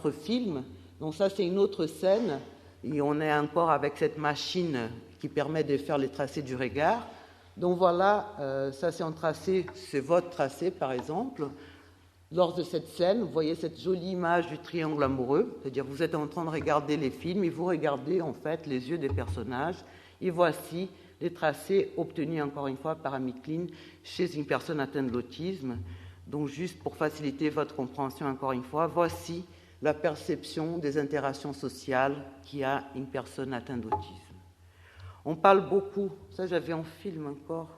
notre film. Donc ça, c'est une autre scène. Et on est encore avec cette machine qui permet de faire les tracés du regard. Donc voilà, ça c'est un tracé, c'est votre tracé par exemple. Lors de cette scène, vous voyez cette jolie image du triangle amoureux, c'est-à-dire vous êtes en train de regarder les films et vous regardez en fait les yeux des personnages. Et voici les tracés obtenus encore une fois par Amicheline chez une personne atteinte de l'autisme. Donc juste pour faciliter votre compréhension encore une fois, voici la perception des interactions sociales qu'a une personne atteinte d'autisme. On parle beaucoup, ça j'avais en film encore,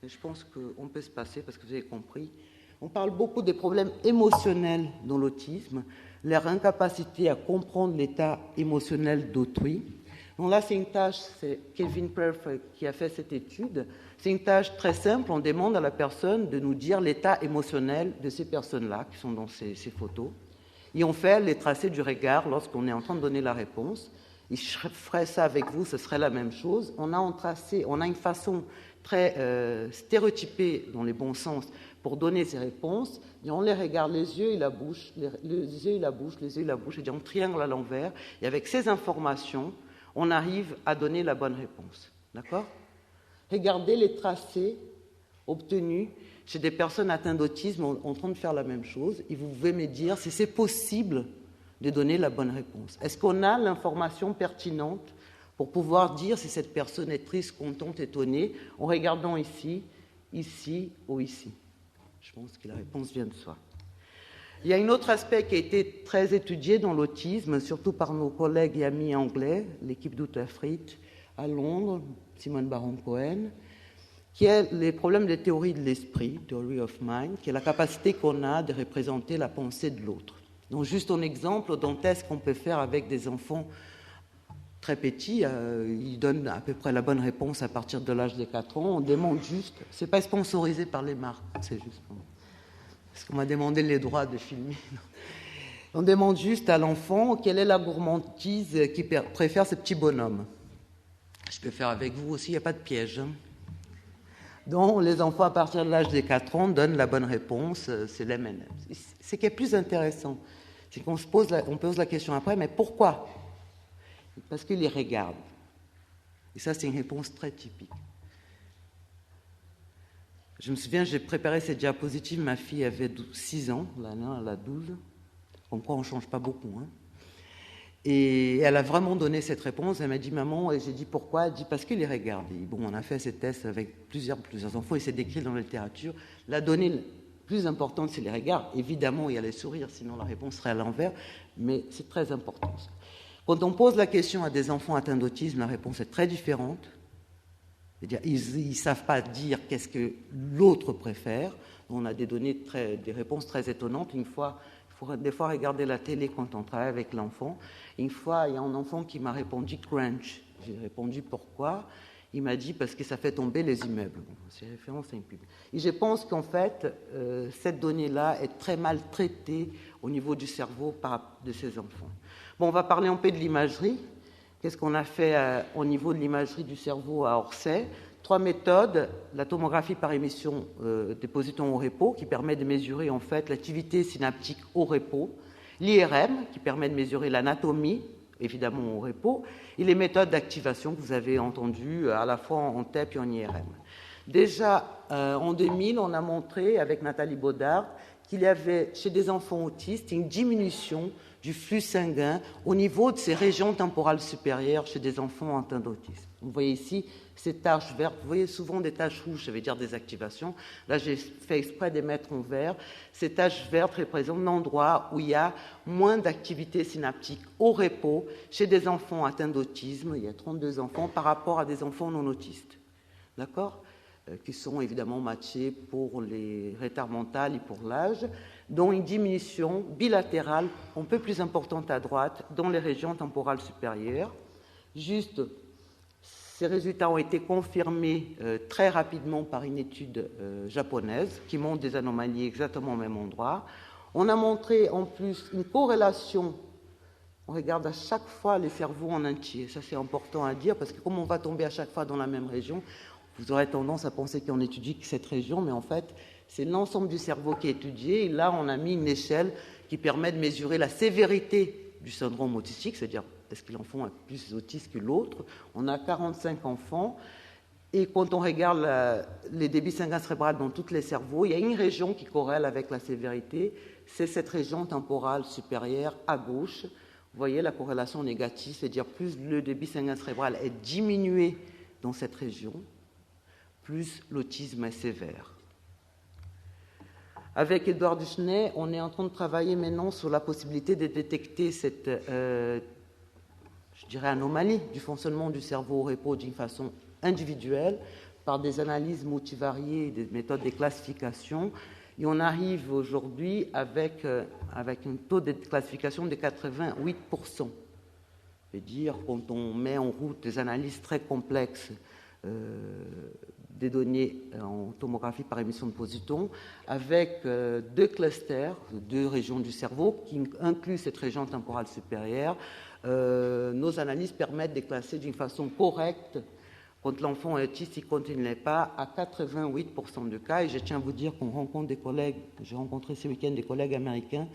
mais je pense qu'on peut se passer parce que vous avez compris. On parle beaucoup des problèmes émotionnels dans l'autisme, leur incapacité à comprendre l'état émotionnel d'autrui. Donc là, c'est une tâche, c'est Kevin Perf qui a fait cette étude. C'est une tâche très simple, on demande à la personne de nous dire l'état émotionnel de ces personnes-là qui sont dans ces photos. Et on fait les tracés du regard lorsqu'on est en train de donner la réponse. Et je ferai ça avec vous, ce serait la même chose. On a une façon très stéréotypée, dans les bons sens, pour donner ces réponses. Et on les regarde les yeux et la bouche, les yeux et la bouche, les yeux et la bouche, et on triangle à l'envers. Et avec ces informations, on arrive à donner la bonne réponse. D'accord ? Regardez les tracés obtenus chez des personnes atteintes d'autisme en train de faire la même chose. Et vous pouvez me dire si c'est possible de donner la bonne réponse. Est-ce qu'on a l'information pertinente pour pouvoir dire si cette personne est triste, contente, étonnée, en regardant ici, ici ou ici? Je pense que la réponse vient de soi. Il y a un autre aspect qui a été très étudié dans l'autisme, surtout par nos collègues et amis anglais, l'équipe d'Utrecht à Londres, Simone Baron-Cohen, qui est les problèmes de théorie de l'esprit, Theory of Mind, qui est la capacité qu'on a de représenter la pensée de l'autre. Donc juste un exemple d'un test qu'on peut faire avec des enfants très petits, ils donnent à peu près la bonne réponse à partir de l'âge de 4 ans. On demande juste, c'est pas sponsorisé par les marques, c'est juste parce qu'on m'a demandé les droits de filmer. On demande juste à l'enfant quelle est la gourmandise qui préfère ce petit bonhomme. Je peux faire avec vous aussi, il n'y a pas de piège. Donc les enfants à partir de l'âge de 4 ans donnent la bonne réponse, c'est l'M&M's. Ce qui est plus intéressant, c'est qu'on pose la question après, mais pourquoi ? Parce qu'ils les regardent. Et ça, c'est une réponse très typique. Je me souviens, j'ai préparé cette diapositive, ma fille avait 6 ans, là, elle a 12. Comme quoi, on ne change pas beaucoup. Hein. Et elle a vraiment donné cette réponse. Elle m'a dit, maman, et j'ai dit pourquoi ? Elle dit, parce qu'il les regarde. Et bon, on a fait ces tests avec plusieurs enfants, et c'est décrit dans la littérature. La donnée plus importante, c'est les regards. Évidemment, il y a les sourires, sinon la réponse serait à l'envers, mais c'est très important. Quand on pose la question à des enfants atteints d'autisme, la réponse est très différente. C'est-à-dire, ils ne savent pas dire qu'est-ce que l'autre préfère. On a des réponses très étonnantes. Une fois, il faut des fois regarder la télé quand on travaille avec l'enfant. Une fois, il y a un enfant qui m'a répondu « crunch ». J'ai répondu « pourquoi ?» Il m'a dit « parce que ça fait tomber les immeubles ». Bon, c'est référence à une pub. Et je pense qu'en fait, cette donnée-là est très mal traitée au niveau du cerveau de ces enfants. Bon, on va parler un peu de l'imagerie. Qu'est-ce qu'on a fait au niveau de l'imagerie du cerveau à Orsay ? 3 méthodes, la tomographie par émission des positons au repos, qui permet de mesurer en fait l'activité synaptique au repos, l'IRM, qui permet de mesurer l'anatomie, évidemment au repos, et les méthodes d'activation que vous avez entendues à la fois en TEP et en IRM. Déjà, en 2000, on a montré avec Nathalie Baudard qu'il y avait chez des enfants autistes une diminution du flux sanguin au niveau de ces régions temporales supérieures chez des enfants atteints d'autisme. Vous voyez ici ces taches vertes, vous voyez souvent des taches rouges, ça veut dire des activations. Là, j'ai fait exprès de mettre en vert. Ces taches vertes représentent l'endroit où il y a moins d'activité synaptique au repos chez des enfants atteints d'autisme. Il y a 32 enfants par rapport à des enfants non autistes. D'accord ? Qui sont évidemment matchés pour les retards mentaux et pour l'âge, dont une diminution bilatérale un peu plus importante à droite dans les régions temporales supérieures. Juste, ces résultats ont été confirmés très rapidement par une étude japonaise qui montre des anomalies exactement au même endroit. On a montré en plus une corrélation. On regarde à chaque fois les cerveaux en entier. Ça, c'est important à dire parce que comme on va tomber à chaque fois dans la même région, vous aurez tendance à penser qu'on étudie cette région, mais en fait, c'est l'ensemble du cerveau qui est étudié. Et là, on a mis une échelle qui permet de mesurer la sévérité du syndrome autistique, c'est-à-dire est-ce que l'enfant est plus autiste que l'autre. On a 45 enfants, et quand on regarde les débits sanguins cérébrales dans tous les cerveaux, il y a une région qui corrèle avec la sévérité, c'est cette région temporale supérieure à gauche. Vous voyez la corrélation négative, c'est-à-dire plus le débit sanguin cérébral est diminué dans cette région, plus l'autisme est sévère. Avec Édouard Duchenet, on est en train de travailler maintenant sur la possibilité de détecter cette, anomalie du fonctionnement du cerveau au repos d'une façon individuelle par des analyses multivariées et des méthodes de classification. Et on arrive aujourd'hui avec un taux de classification de 88%. C'est-à-dire, quand on met en route des analyses très complexes des données en tomographie par émission de positons, avec deux clusters, deux régions du cerveau, qui incluent cette région temporale supérieure, nos analyses permettent de classer d'une façon correcte quand l'enfant est autiste et quand il ne l'est pas, à 88% de cas. Et je tiens à vous dire qu'on rencontre des collègues, j'ai rencontré ce week-end des collègues américains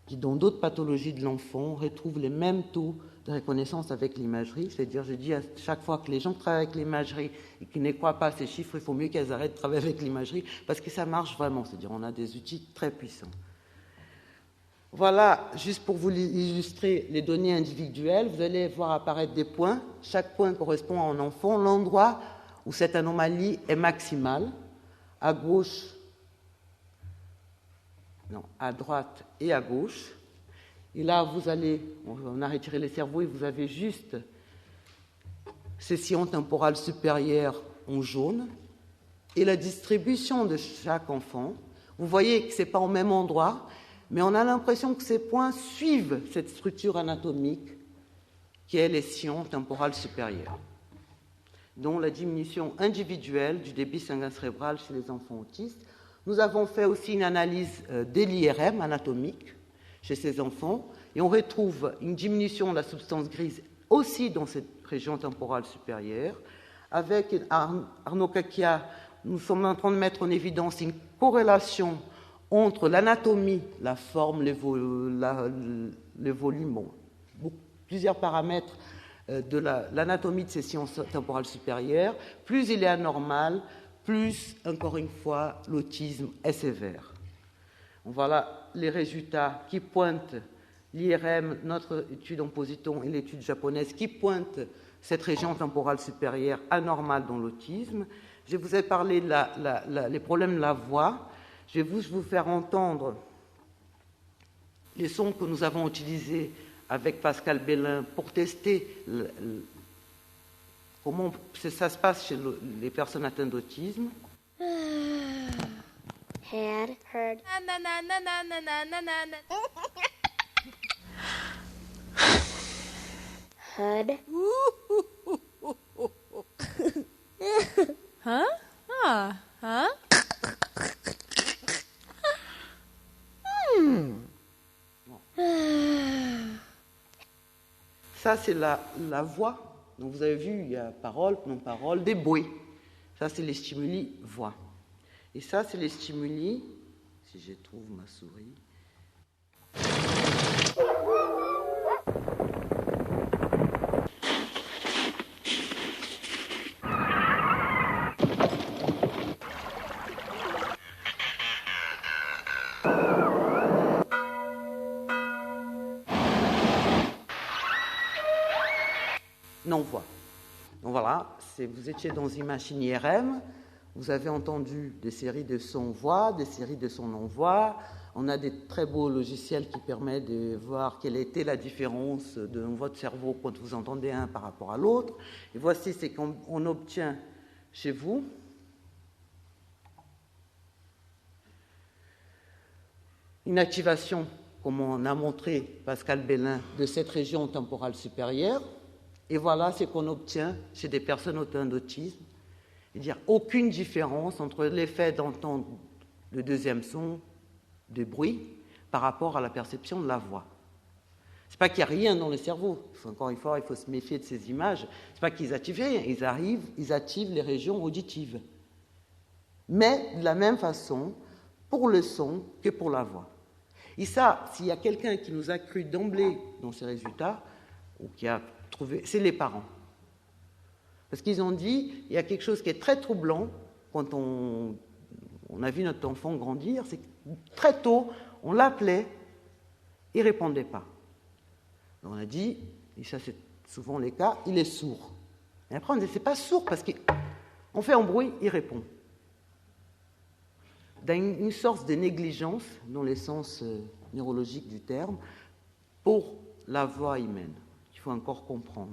qui, dans d'autres pathologies de l'enfant, retrouvent les mêmes taux de reconnaissance avec l'imagerie. C'est-à-dire, je dis à chaque fois que les gens qui travaillent avec l'imagerie et qui ne croient pas à ces chiffres, il faut mieux qu'elles arrêtent de travailler avec l'imagerie parce que ça marche vraiment. C'est-à-dire, on a des outils très puissants. Voilà, juste pour vous illustrer les données individuelles, vous allez voir apparaître des points. Chaque point correspond à un enfant, l'endroit où cette anomalie est maximale, à gauche, non, à droite et à gauche. Et là, on a retiré les cerveaux et vous avez juste ces sillons temporales supérieurs en jaune et la distribution de chaque enfant. Vous voyez que ce n'est pas au même endroit, mais on a l'impression que ces points suivent cette structure anatomique qui est les sillons temporales supérieurs, dont la diminution individuelle du débit sanguin cérébral chez les enfants autistes. Nous avons fait aussi une analyse de l'IRM anatomique chez ces enfants et on retrouve une diminution de la substance grise aussi dans cette région temporale supérieure. Avec Arnaud Kakia, nous sommes en train de mettre en évidence une corrélation entre l'anatomie, la forme, le volume, plusieurs paramètres de l'anatomie de ces sillons temporales supérieures. Plus il est anormal, plus, encore une fois, l'autisme est sévère. Voilà les résultats qui pointent l'IRM, notre étude en positons et l'étude japonaise, qui pointent cette région temporale supérieure anormale dans l'autisme. Je vous ai parlé les problèmes de la voix. Je vais vous faire entendre les sons que nous avons utilisés avec Pascal Bellin pour tester comment ça se passe chez les personnes atteintes d'autisme. Had, heard. Hud. Huh? Ah, huh? Ça, c'est la voix. Donc, vous avez vu, il y a parole, non-parole, des bruits. Ça, c'est les stimuli voix. Et ça, c'est les stimuli, si je trouve ma souris. Non-voix. Donc voilà, vous étiez dans une machine IRM, vous avez entendu des séries de sons-voix, des séries de sons-non-voix. On a des très beaux logiciels qui permettent de voir quelle était la différence dans votre cerveau quand vous entendez un par rapport à l'autre. Et voici ce qu'on obtient chez vous. Une activation, comme on a montré Pascal Bellin, de cette région temporale supérieure. Et voilà ce qu'on obtient chez des personnes atteintes d'autisme. C'est-à-dire aucune différence entre l'effet d'entendre le deuxième son de bruit par rapport à la perception de la voix. Ce n'est pas qu'il n'y a rien dans le cerveau. Encore une fois, il faut se méfier de ces images. Ce n'est pas qu'ils activent rien. Ils activent les régions auditives. Mais de la même façon pour le son que pour la voix. Et ça, s'il y a quelqu'un qui nous a cru d'emblée dans ces résultats, ou qui a trouvé, c'est les parents. Parce qu'ils ont dit, il y a quelque chose qui est très troublant quand on a vu notre enfant grandir, c'est que très tôt, on l'appelait, il ne répondait pas. On a dit, et ça c'est souvent le cas, il est sourd. Et après on dit, c'est pas sourd parce qu'on fait un bruit, il répond. Dans une sorte de négligence, dans le sens neurologique du terme, pour la voix humaine. Il faut encore comprendre.